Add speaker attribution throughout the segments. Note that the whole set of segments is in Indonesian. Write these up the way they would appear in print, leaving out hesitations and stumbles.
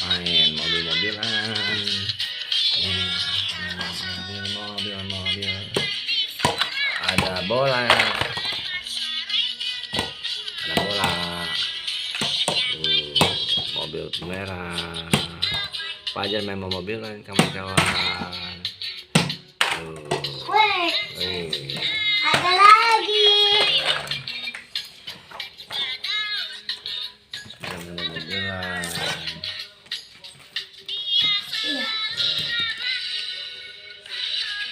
Speaker 1: main mobil-mobilan. Mobil. Ada bola. Mobil merah. Fajar main mobilan kawan-kawan.
Speaker 2: Ada lagi.
Speaker 1: Mobilan.
Speaker 2: Iya.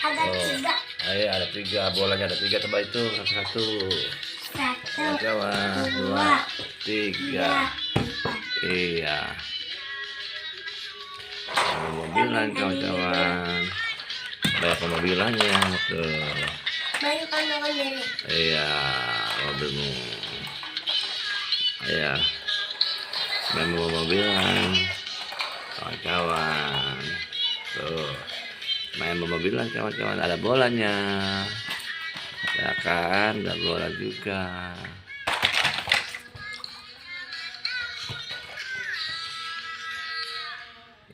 Speaker 2: Ada tiga.
Speaker 1: Ayo, ada 3, bolanya ada 3, coba itu satu. Kawan, 2, 3. Iya. Mobilan kawan-kawan. Banyak mobilannya tuh.
Speaker 2: Banyak kawan-kawan.
Speaker 1: Iya, mobilmu. Iya. Main mobilan kawan-kawan. Tuh. Main mobilan kawan-kawan, ada bolanya. Ya kan, ada bola juga.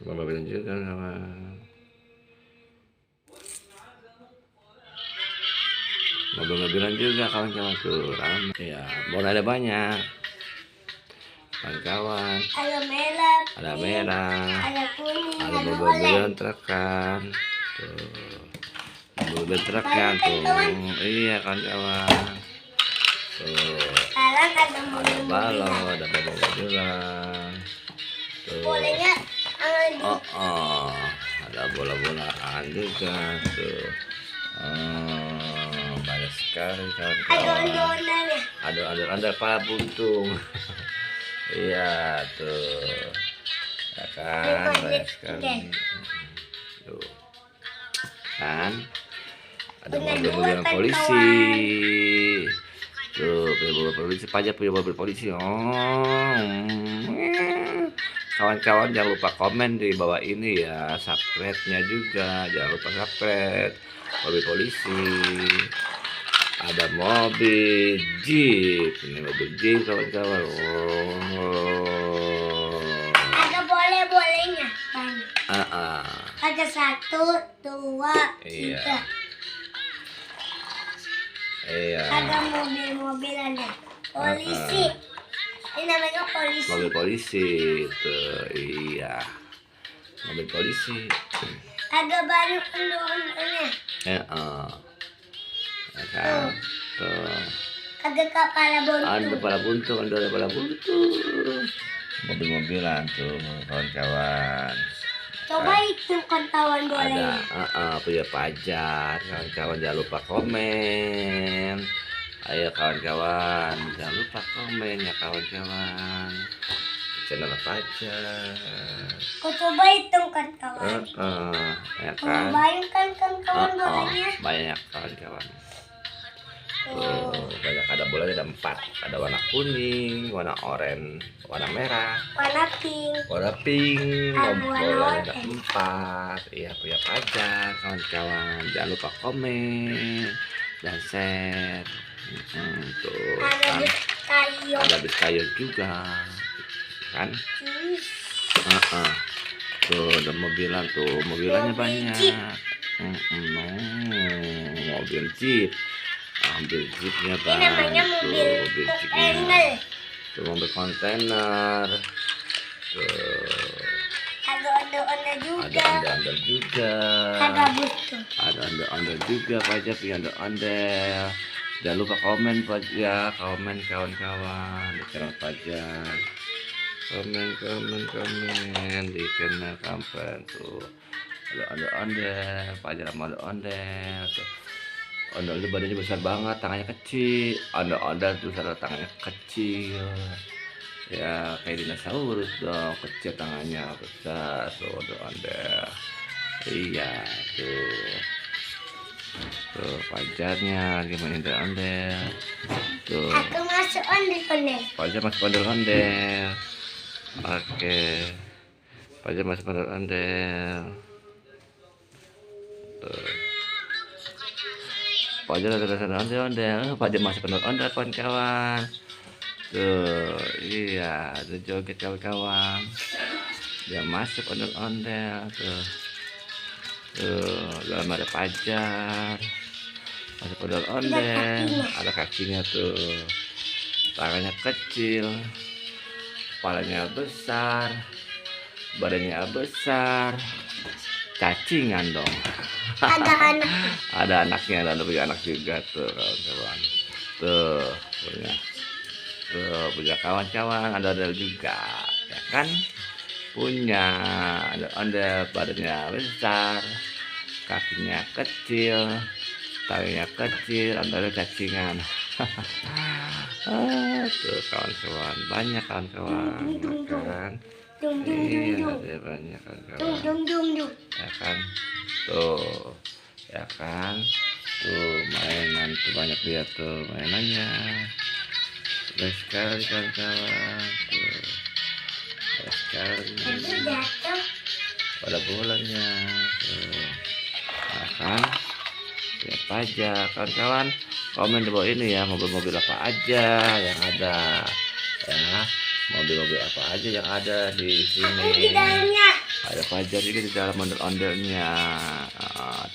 Speaker 1: Mobilan juga kawan. Mobil-mobilan juga kawan-kawan tuh ramai. Ya, bola ada banyak. Kawan-kawan. Ada merah.
Speaker 2: Ada kuning.
Speaker 1: Ada mobil-mobilan truk-an. Tuh. Mobil truk-an tuh. Iya kawan-kawan. Tuh.
Speaker 2: Sekarang ada
Speaker 1: Ada balon, ada mobil-mobilan. Tuh.
Speaker 2: bolanya.
Speaker 1: Ada bola-bolaan juga tuh. Banyak sekali kawan-kawan. Ada ondel-ondel pala buntung. Iya tuh. Ya kan, banyak sekali. Tuh. Kan? Ada mobil-mobil polisi. Tuh, mobil polisi, pajak punya mobil polisi. Kawan-kawan jangan lupa komen di bawah ini ya, subscribe-nya juga jangan lupa subscribe. Mobil polisi, ada mobil jeep, ini mobil jeep kawan-kawan.
Speaker 2: Ada boleh-bolehnya banyak. Ada 1, 2, 3.
Speaker 1: Iya.
Speaker 2: Ada mobil-mobilan deh. Polisi. Ini namanya polisi.
Speaker 1: Mobil polisi tuh, iya. Mobil polisi.
Speaker 2: Ada banyak ondel-ondelnya.
Speaker 1: Ya kan? Tuh.
Speaker 2: Ada kepala
Speaker 1: Ada
Speaker 2: buntu.
Speaker 1: kepala buntu, ada kepala buntu. Mobil-mobilan tuh kawan-kawan.
Speaker 2: Coba hitungkan kawan bolehnya.
Speaker 1: Ada punya pajar. Kawan-kawan jangan lupa komen. Ayo kawan-kawan, jangan lupa komen ya kawan-kawan. Channel Fajar.
Speaker 2: Kau coba hitungkan kawan.
Speaker 1: Ya
Speaker 2: Kau
Speaker 1: kan?
Speaker 2: bayangkan kan kawan bolanya.
Speaker 1: Banyak kawan-kawan. Tuh, banyak, ada bolanya ada 4. Ada warna kuning, warna oranye, warna merah,
Speaker 2: Warna pink.
Speaker 1: warna pink. Bolanya ada
Speaker 2: oranye.
Speaker 1: 4. Iya, punya pajar kawan-kawan. Jangan lupa komen dan share. Tuh
Speaker 2: Ada
Speaker 1: kan,
Speaker 2: bis kayu.
Speaker 1: ada bis kayu juga kan. Tuh ada mobilan tuh, mobilannya
Speaker 2: Mobil
Speaker 1: banyak.
Speaker 2: jeep.
Speaker 1: Mobil jeep. Ambil jeepnya
Speaker 2: Ini namanya mobil kontainer.
Speaker 1: Tuh mobil kontainer. Tuh
Speaker 2: Ada ondel-ondel juga.
Speaker 1: ada ondel-ondel juga.
Speaker 2: Ada bus tuh.
Speaker 1: Ada ondel-ondel juga, Fajar punya ondel-ondel. Jangan lupa komen ya, komen kawan-kawan di channel Fajar. Komen di channel kampung tuh. Ada ondel-ondel, Fajar sama ondel-ondel tuh. Ondel-ondel badannya besar banget, tangannya kecil. Ondel-ondel tuh tangannya kecil. Ya kayak dinosaurus dong, kecil tangannya, besar tuh ondel-ondel. Iya tuh. Tuh pajarnya gimana ondel-ondel. Tuh.
Speaker 2: Aku masuk ondel-ondel.
Speaker 1: Pajar masuk ondel-ondel. Oke. Pajar masuk ondel-ondel. Tuh. Pajar ada ondel-ondel. Pajar masuk ondel-ondel kawan-kawan. Tuh, iya, ada joget kawan-kawan. Dia masuk ondel-ondel tuh. Tuh, dalam ada pajar. Masuk ondel-ondel. Ada kakinya tuh. Tangannya kecil. Kepalanya besar. Badannya besar. Cacingan dong.
Speaker 2: Ada anak.
Speaker 1: Ada anaknya, ada punya anak juga tuh kawan-kawan. Tuh punya kawan-kawan, ada juga, ya kan? Punya ada badannya besar, kakinya kecil, tangannya kecil, ada cacingan. Tuh kawan-kawan, banyak kawan-kawan, kan?
Speaker 2: Dung dung dung
Speaker 1: Iya,
Speaker 2: dung.
Speaker 1: ada banyak
Speaker 2: Dung
Speaker 1: kawan-kawan,
Speaker 2: dung dung dung.
Speaker 1: ya kan? Tuh, ya kan? Tuh mainan tuh banyak dia tuh mainannya. Baik sekali kawan-kawan. Tuh, baik sekali.
Speaker 2: Itu jatuh.
Speaker 1: Pada bulannya. Tuh, ya kan? Lihat aja kawan-kawan. Komen di bawah ini ya, mobil-mobil apa aja yang ada. Ya, mobil-mobil apa aja yang ada di
Speaker 2: Apa di
Speaker 1: sini.
Speaker 2: dalamnya?
Speaker 1: Ada pajar juga di dalam ondel-ondelnya.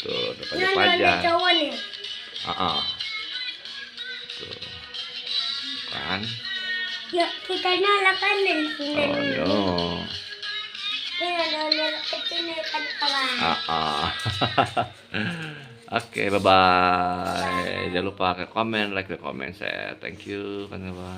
Speaker 1: Tuh, ada
Speaker 2: Ini ada
Speaker 1: pajar.
Speaker 2: cowok nih.
Speaker 1: Tuh, kan?
Speaker 2: Yuk kita nyalakan dari sini.
Speaker 1: Oh no.
Speaker 2: Ini ada anak kecil nih kan kawan.
Speaker 1: Oke, bye bye. Jangan lupa komen, like, comment, share. Thank you, kawan-kawan.